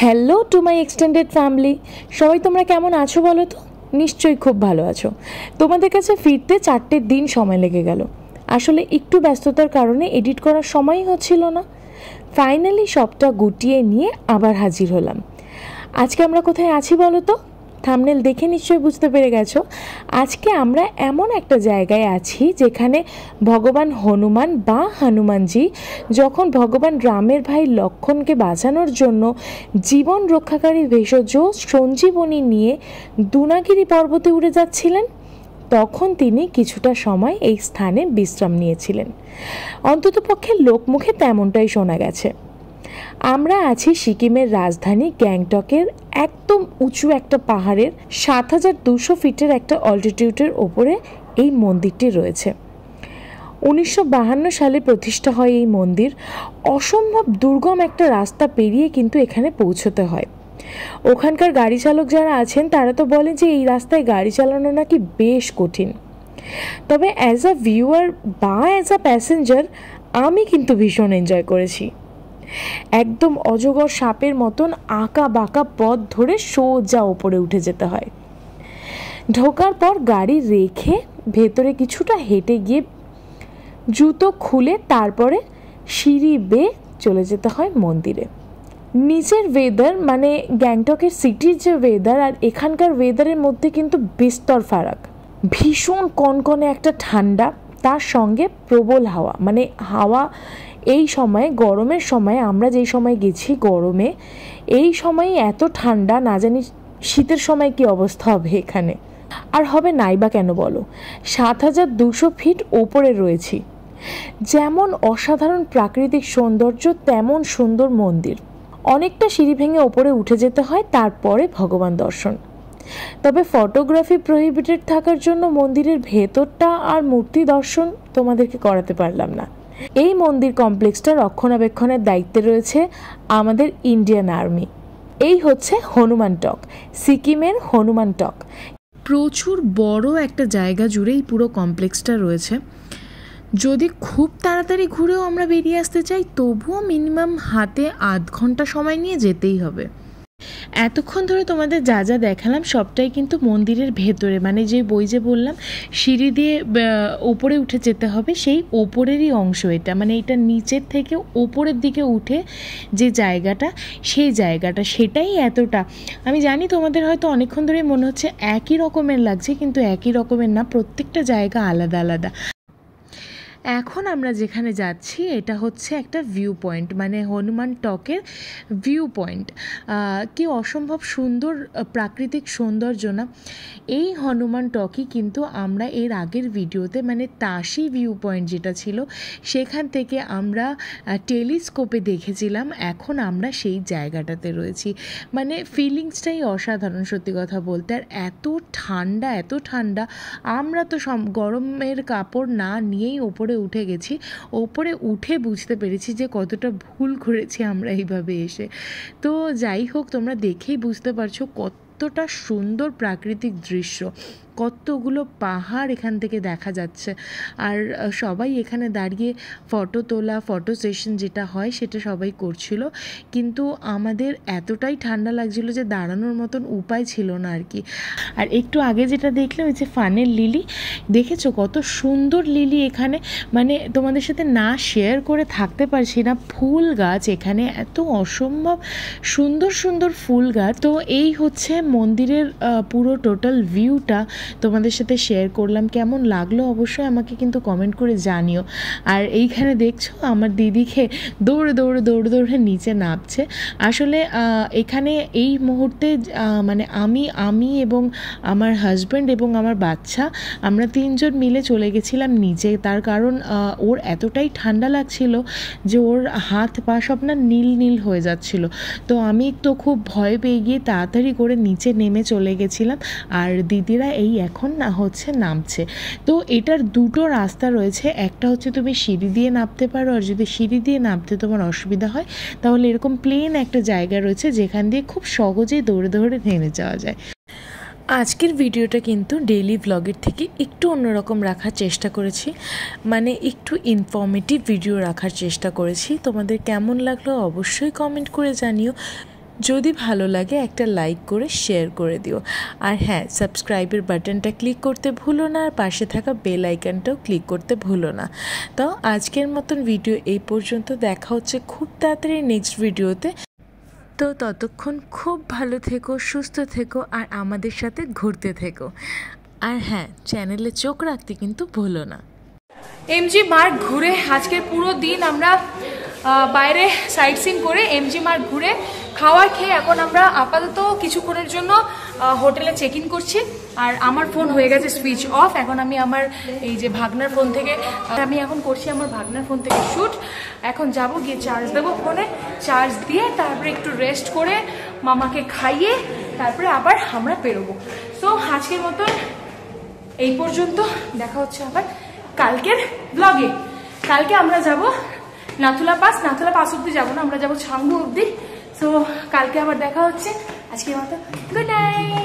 Hello to my extended family, সবাই তোমরা কেমন আছো বলো তো? নিশ্চয়ই খুব ভালো আছো। তোমাদের কাছে ফিরতে 4টে দিন সময় লেগে গেল। আসলে একটু ব্যস্ততার কারণে এডিট করার সময়ই হচ্ছিল না। ফাইনালি সবটা গুটিয়ে নিয়ে আবার হাজির হলাম। আজকে আমরা কোথায় আছি বলো তো? থাম্বনেল দেখে নিশ্চয়ই বুঝতে পেরে গেছো। আজকে আমরা এমন একটা জায়গায় আছি যেখানে ভগবান হনুমান বা হনুমানজি যখন ভগবান রামের ভাই লক্ষ্মণকে বাঁচানোর জন্য জীবন রক্ষাকারী ভেষজ সঞ্জীবনী নিয়ে দুনাগিরি পর্বতে উড়ে যাচ্ছিলেন, তখন তিনি কিছুটা সময় এই স্থানে বিশ্রাম নিয়েছিলেন। অন্ততপক্ষে লোকমুখে তেমনটাই শোনা গেছে। আমরা আছি সিকিমের রাজধানী গ্যাংটকের একদম উঁচু একটা পাহাড়ের ৭,২০০ ফিটের একটা অল্টিটিউডের ওপরে এই মন্দিরটি রয়েছে। ১৯৫২ সালে প্রতিষ্ঠা হয় এই মন্দির। অসম্ভব দুর্গম একটা রাস্তা পেরিয়ে কিন্তু এখানে পৌঁছতে হয়। ওখানকার গাড়ি চালক যারা আছেন তারা তো বলেন যে এই রাস্তায় গাড়ি চালানো নাকি বেশ কঠিন। তবে অ্যাজ আ ভিউয়ার বা অ্যাজ আ প্যাসেঞ্জার আমি কিন্তু ভীষণ এনজয় করেছি। একদম অজগর সাপের মতন আঁকা বাঁকা পথ ধরে সোজা ওপরে উঠে যেতে হয়। ঢোকার পর গাড়ি রেখে ভেতরে কিছুটা হেঁটে গিয়ে জুতো খুলে তারপরে সিঁড়ি বেয়ে চলে যেতে হয় মন্দিরে। নিচের ওয়েদার মানে গ্যাংটকের সিটির যে ওয়েদার আর এখানকার ওয়েদারের মধ্যে কিন্তু বিস্তর ফারাক। ভীষণ কনকনে একটা ঠান্ডা, তার সঙ্গে প্রবল হাওয়া। মানে হাওয়া এই সময়ে, গরমের সময়, আমরা যেই সময় গেছি গরমে, এই সময়ে এত ঠান্ডা, না জানি শীতের সময় কি অবস্থা হবে এখানে। আর হবে নাই বা কেন বলো, ৭,২০০ ফিট ওপরে রয়েছি। যেমন অসাধারণ প্রাকৃতিক সৌন্দর্য তেমন সুন্দর মন্দির। অনেকটা সিঁড়ি ভেঙে ওপরে উঠে যেতে হয়, তারপরে ভগবান দর্শন। তবে ফটোগ্রাফি প্রহিবিটেড থাকার জন্য মন্দিরের ভেতরটা আর মূর্তি দর্শন তোমাদেরকে করাতে পারলাম না। এই মন্দির কমপ্লেক্সটা রক্ষণাবেক্ষণের দায়িত্বে রয়েছে আমাদের ইন্ডিয়ান আর্মি। এই হচ্ছে হনুমান টক, সিকিমের হনুমান টক। প্রচুর বড় একটা জায়গা জুড়েই পুরো কমপ্লেক্সটা রয়েছে। যদি খুব তাড়াতাড়ি ঘুরেও আমরা বেরিয়ে আসতে চাই, তবুও মিনিমাম হাতে আধ ঘন্টা সময় নিয়ে যেতেই হবে। এতক্ষণ ধরে তোমাদের যা যা দেখালাম সবটাই কিন্তু মন্দিরের ভেতরে, মানে যে বললাম সিঁড়ি দিয়ে ওপরে উঠে যেতে হবে, সেই ওপরেরই অংশ এটা। মানে এটা নিচের থেকে ওপরের দিকে উঠে যে জায়গাটা, সেই জায়গাটা সেটাই এতটা। আমি জানি তোমাদের হয়তো অনেকক্ষণ ধরে মনে হচ্ছে একই রকমের লাগছে, কিন্তু একই রকমের না, প্রত্যেকটা জায়গা আলাদা আলাদা। এখন আমরা যেখানে যাচ্ছি এটা হচ্ছে একটা ভিউ পয়েন্ট, মানে হনুমান টকের ভিউ পয়েন্ট। কি অসম্ভব সুন্দর প্রাকৃতিক সৌন্দর্য না। এই হনুমান টকই কিন্তু আমরা এর আগের ভিডিওতে, মানে তাশি ভিউ পয়েন্ট যেটা ছিল, সেখান থেকে আমরা টেলিস্কোপে দেখেছিলাম। এখন আমরা সেই জায়গাটাতে রয়েছি। মানে ফিলিংসটাই অসাধারণ সত্যি কথা বলতে। আর এত ঠান্ডা, এত ঠান্ডা, আমরা তো গরমের কাপড় না নিয়েই ওপরে উঠে গেছি। ওপরে উঠে বুঝতে পেরেছি যে কতটা ভুল করেছি আমরা এইভাবে এসে। তো যাই হোক, তোমরা দেখেই বুঝতে পারছো কতটা সুন্দর প্রাকৃতিক দৃশ্য, কতগুলো পাহাড় এখান থেকে দেখা যাচ্ছে। আর সবাই এখানে দাঁড়িয়ে ফটো তোলা, ফটো সেশন যেটা হয় সেটা সবাই করছিল। কিন্তু আমাদের এতটাই ঠান্ডা লাগছিল যে দাঁড়ানোর মতন উপায় ছিল না আর কি। আর একটু আগে যেটা দেখলে ওই যে ফানের লিলি, দেখেছো কত সুন্দর লিলি এখানে। মানে তোমাদের সাথে না শেয়ার করে থাকতে পারছি না। ফুল গাছ এখানে এত অসম্ভব সুন্দর সুন্দর ফুল গাছ। তো এই হচ্ছে মন্দিরের পুরো টোটাল ভিউটা তোমাদের সাথে শেয়ার করলাম। কেমন লাগলো অবশ্যই আমাকে কিন্তু কমেন্ট করে জানিও। আর এইখানে দেখছো আমার দিদিকে দৌড়ে দৌড়ে দৌড়ে দৌড়ে নিচে নামছে। আসলে এখানে এই মুহূর্তে মানে আমি এবং আমার হাজব্যান্ড এবং আমার বাচ্চা, আমরা 3 জন মিলে চলে গেছিলাম নিচে। তার কারণ ওর এতটাই ঠান্ডা লাগছিল যে ওর হাত পা সব না নীল নীল হয়ে যাচ্ছিল। তো আমি তো খুব ভয় পেয়ে গিয়ে তাড়াতাড়ি করে নিচে নেমে চলে গেছিলাম। আর দিদিরা এই এখন হচ্ছে নামছে। তো এটার দুটো রাস্তা রয়েছে। একটা হচ্ছে তুমি সিঁড়ি দিয়ে নামতে পারো, আর যদি সিঁড়ি দিয়ে নামতে তোমার অসুবিধা হয় তাহলে এরকম প্লেন একটা জায়গা রয়েছে যেখান দিয়ে খুব সহজেই দৌড়ে দৌড়ে নেমে যাওয়া যায়। আজকের ভিডিওটা কিন্তু ডেইলি ভ্লগের থেকে একটু অন্যরকম রাখার চেষ্টা করেছি, মানে একটু ইনফরমেটিভ ভিডিও রাখার চেষ্টা করেছি। তোমাদের কেমন লাগলো অবশ্যই কমেন্ট করে জানিও। যদি ভালো লাগে একটা লাইক করে শেয়ার করে দিও। আর হ্যাঁ, সাবস্ক্রাইবের বাটনটা ক্লিক করতে ভুলো না, আর পাশে থাকা বেল আইকনটাও ক্লিক করতে ভুলো না। তো আজকের মতন ভিডিও এই পর্যন্ত, দেখা হচ্ছে খুব তাড়াতাড়ি নেক্সট ভিডিওতে। তো ততক্ষণ খুব ভালো থেকো, সুস্থ থেকো, আর আমাদের সাথে ঘুরতে থেকো। আর হ্যাঁ, চ্যানেলে চোখ রাখতে কিন্তু ভুলো না। এমজি মার্গ ঘুরে আজকের পুরো দিন আমরা বাইরে সাইট সিন করে এমজি মার্গ ঘুরে খাওয়ার খেয়ে এখন আমরা আপাতত কিছুক্ষণের জন্য হোটেলে চেক ইন করছি। আর আমার ফোন হয়ে গেছে সুইচ অফ। এখন আমি আমার এই যে ভাগনার ফোন থেকে করছি আমার ভাগনার ফোন থেকে শ্যুট। এখন যাব, গিয়ে চার্জ দেবো ফোনে, চার্জ দিয়ে তারপরে একটু রেস্ট করে মামাকে খাইয়ে তারপরে আবার আমরা বেরোবো। তো আজকের মতন এই পর্যন্ত, দেখা হচ্ছে আবার কালকের ব্লগে। কালকে আমরা যাব নাথুলা পাস অব্দি যাবো না, আমরা যাবো ছাঙ্গু অব্দি। তো কালকে আবার দেখা হচ্ছে। আজকের মতো গুড নাইট।